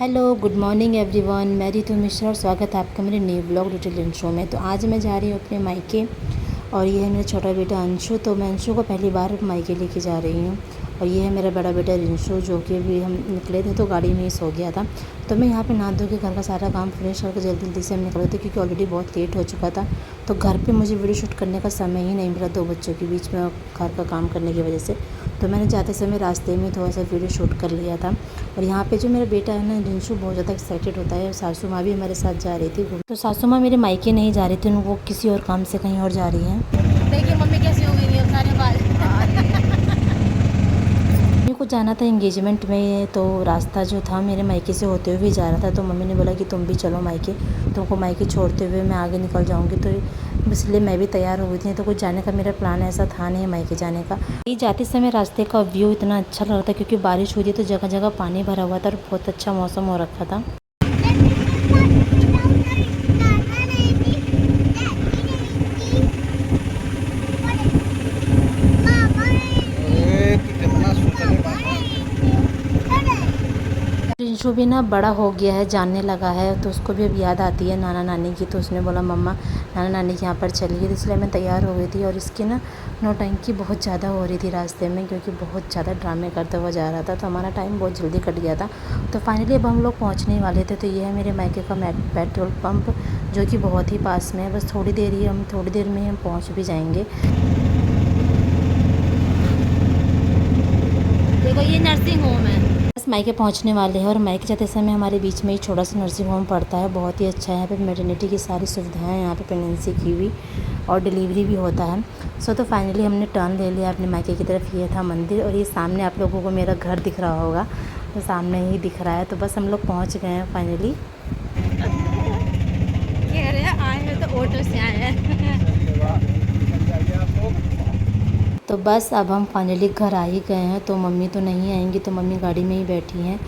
Hello good morning everyone, मैं रितु मिश्रा और स्वागत है आपका मेरे न्यू ब्लॉग डिटेल शो में। तो आज मैं जा रही हूँ अपने मायके और ये है मेरा छोटा बेटा अंशु। तो मैं अंशु को पहली बार मायके लेके जा रही हूँ और ये है मेरा बड़ा बेटा रिंशु, जो कि अभी हम निकले थे तो गाड़ी में ही सो गया था। तो मैं यहाँ पे नहा धो के घर का सारा काम फिनिश करके जल्दी जल्दी से हम निकले थे क्योंकि ऑलरेडी बहुत लेट हो चुका था। तो घर पे मुझे वीडियो शूट करने का समय ही नहीं मिला दो बच्चों के बीच में घर का काम करने की वजह से। तो मैंने जाते समय रास्ते में थोड़ा सा वीडियो शूट कर लिया था। और यहाँ पे जो मेरा बेटा है ना रिंशु, बहुत ज़्यादा एक्साइटेड होता है। और सासू माँ भी हमारे साथ जा रही थी। तो सासू माँ मेरे मायके नहीं जा रही थी, वो किसी और काम से कहीं और जा रही हैं। देखिए मम्मी कैसी हो गई है सारे बाल। मम्मी को जाना था एंगेजमेंट में, तो रास्ता जो था मेरे मायके से होते हुए जा रहा था। तो मम्मी ने बोला कि तुम भी चलो मायके, तुमको मायके छोड़ते हुए मैं आगे निकल जाऊंगी। तो इसलिए मैं भी तैयार हो गई थी। तो कुछ जाने का मेरा प्लान ऐसा था नहीं मायके जाने का। ये जाते समय रास्ते का व्यू इतना अच्छा लग रहा था क्योंकि बारिश हुई थी तो जगह जगह पानी भरा हुआ था और बहुत अच्छा मौसम हो रखा था। रिंशु भी ना बड़ा हो गया है, जानने लगा है, तो उसको भी अब याद आती है नाना नानी की। तो उसने बोला मम्मा नाना नानी के यहाँ पर चलिए। तो इसलिए मैं तैयार हो गई थी। और इसकी ना नौटंकी बहुत ज़्यादा हो रही थी रास्ते में क्योंकि बहुत ज़्यादा ड्रामे करता हुआ जा रहा था। तो हमारा टाइम बहुत जल्दी कट गया था। तो फाइनली अब हम लोग पहुँचने वाले थे। तो ये है मेरे मायके का पेट्रोल पंप, जो कि बहुत ही पास में है। बस थोड़ी देर ही, हम थोड़ी देर में हम पहुँच भी जाएंगे। देखो ये नर्सिंग होम है। बस मायके पहुंचने वाले हैं और मायके जाते समय हमारे बीच में ही छोटा सा नर्सिंग होम पड़ता है। बहुत ही अच्छा है। यहाँ पे मैटरनिटी की सारी सुविधाएं हैं, यहाँ पे प्रेगनेंसी की भी और डिलीवरी भी होता है। तो फाइनली हमने टर्न ले लिया अपने मायके की तरफ। ये था मंदिर और ये सामने आप लोगों को मेरा घर दिख रहा होगा, तो सामने ही दिख रहा है। तो बस हम लोग पहुँच गए हैं फाइनली। कह रहे हैं आए हैं तो ऑटो से आए हैं। तो बस अब हम फाइनली घर आ ही गए हैं। तो मम्मी तो नहीं आएंगी, तो मम्मी गाड़ी में ही बैठी हैं।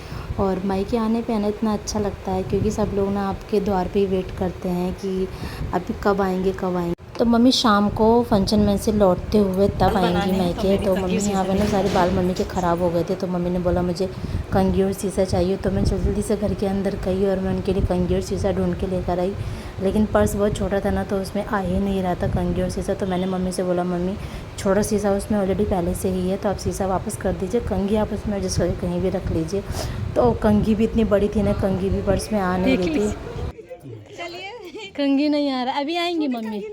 और मायके आने पे आना इतना अच्छा लगता है क्योंकि सब लोग ना आपके द्वार पे ही वेट करते हैं कि अभी कब आएंगे कब आएंगे। तो मम्मी शाम को फंक्शन में से लौटते हुए तब आएंगी मायके। तो मम्मी यहाँ पे ना सारे बाल मम्मी के ख़राब हो गए थे। तो मम्मी ने बोला मुझे कंघी और शीशा चाहिए। तो मैं जल्दी से घर के अंदर गई और मैं उनके लिए कंघी और शीशा ढूंढ के लेकर आई। लेकिन पर्स बहुत छोटा था ना, तो उसमें आ ही नहीं रहा था कंघी और शीशा। तो मैंने मम्मी से बोला मम्मी छोटा शीशा उसमें ऑलरेडी पहले से ही है, तो आप शीशा वापस कर दीजिए, कंघी आप उसमें एडजस्ट करके कहीं भी रख लीजिए। तो कंघी भी इतनी बड़ी थी ना, कंघी भी पर्स में आ नहीं रही थी। चलिए कंघी नहीं आ रहा, अभी आएंगी मम्मी।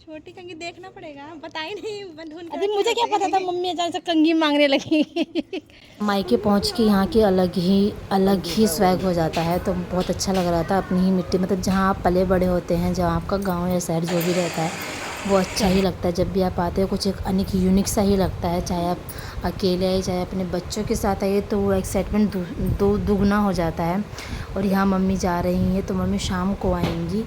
छोटी कंगी देखना पड़ेगा, बताई नहीं ढूंढ अरे मुझे क्या पता था मम्मी अचानक से कंघी मांगने लगी। मायके पहुंच के यहाँ की अलग ही स्वैग हो जाता है। तो बहुत अच्छा लग रहा था अपनी ही मिट्टी, मतलब जहाँ आप पले बड़े होते हैं, जहाँ आपका गांव या शहर जो भी रहता है वो अच्छा ही लगता है। जब भी आप आते हो कुछ एक अनेक यूनिक सा ही लगता है। चाहे आप अकेले आए चाहे अपने बच्चों के साथ आइए, तो वो एक्साइटमेंट दुगना हो जाता है। और यहाँ मम्मी जा रही हैं, तो मम्मी शाम को आएंगी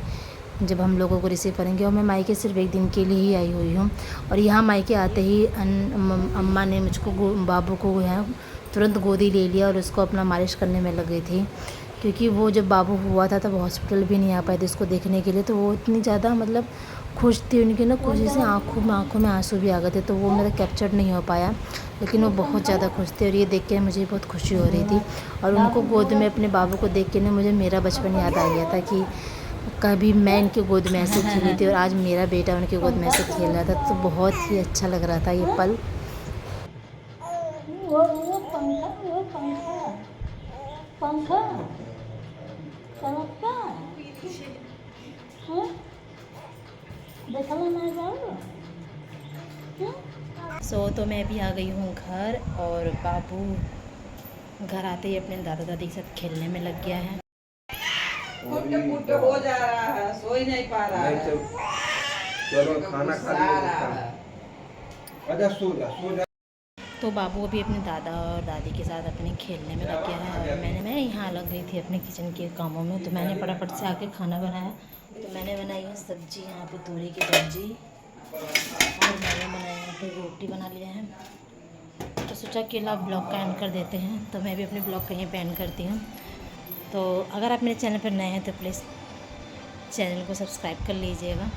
जब हम लोगों को रिसीव करेंगे। और मैं मायके सिर्फ एक दिन के लिए ही आई हुई हूँ। और यहाँ मायके आते ही अम्मा ने मुझको बाबू को यहाँ तुरंत गोदी ले लिया और उसको अपना मालिश करने में लग गई थी क्योंकि वो जब बाबू हुआ था तब हॉस्पिटल भी नहीं आ पाए थे उसको देखने के लिए। तो वो इतनी ज़्यादा मतलब खुश थी, उनकी ना खुशी से आँखों में आंसू भी आ गए थे। तो वो मेरा कैप्चर नहीं हो पाया, लेकिन वो बहुत ज़्यादा खुश थे। और ये देख के मुझे बहुत खुशी हो रही थी। और उनको गोद में अपने बाबू को देख के ना मुझे मेरा बचपन याद आ गया था कि कभी मैं इनके गोद में ऐसे खेली थी और आज मेरा बेटा उनके गोद में ऐसे खेल रहा था। तो बहुत ही अच्छा लग रहा था ये पल। वो पंखा चलता हाँ देखला ना जाओ। तो मैं भी आ गई हूँ घर और बाबू घर आते ही अपने दादा दादी के साथ खेलने में लग गया है। फुट हो जा रहा है, सो ही नहीं पा रहा है। चलो खाना खा लिया। अच्छा सो जा। तो बाबू अभी अपने दादा और दादी के साथ अपने खेलने में लग गया है। और मैं यहाँ लग गई थी अपने किचन के कामों में। तो मैंने फटाफट से आके खाना बनाया। तो मैंने बनाई है सब्जी, यहाँ पे तोरी की सब्जी, और मैंने बनाया यहाँ पे रोटी बना लिया है। तो सोचा कि ला ब्लॉग का एंड कर देते हैं। तो मैं भी अपने ब्लॉग का यहीं पे एंड करती हूँ। तो अगर आप मेरे चैनल पर नए हैं तो प्लीज़ चैनल को सब्सक्राइब कर लीजिएगा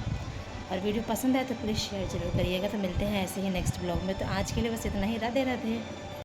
और वीडियो पसंद आए तो प्लीज़ शेयर ज़रूर करिएगा। तो मिलते हैं ऐसे ही नेक्स्ट ब्लॉग में। तो आज के लिए बस इतना ही। राधे राधे।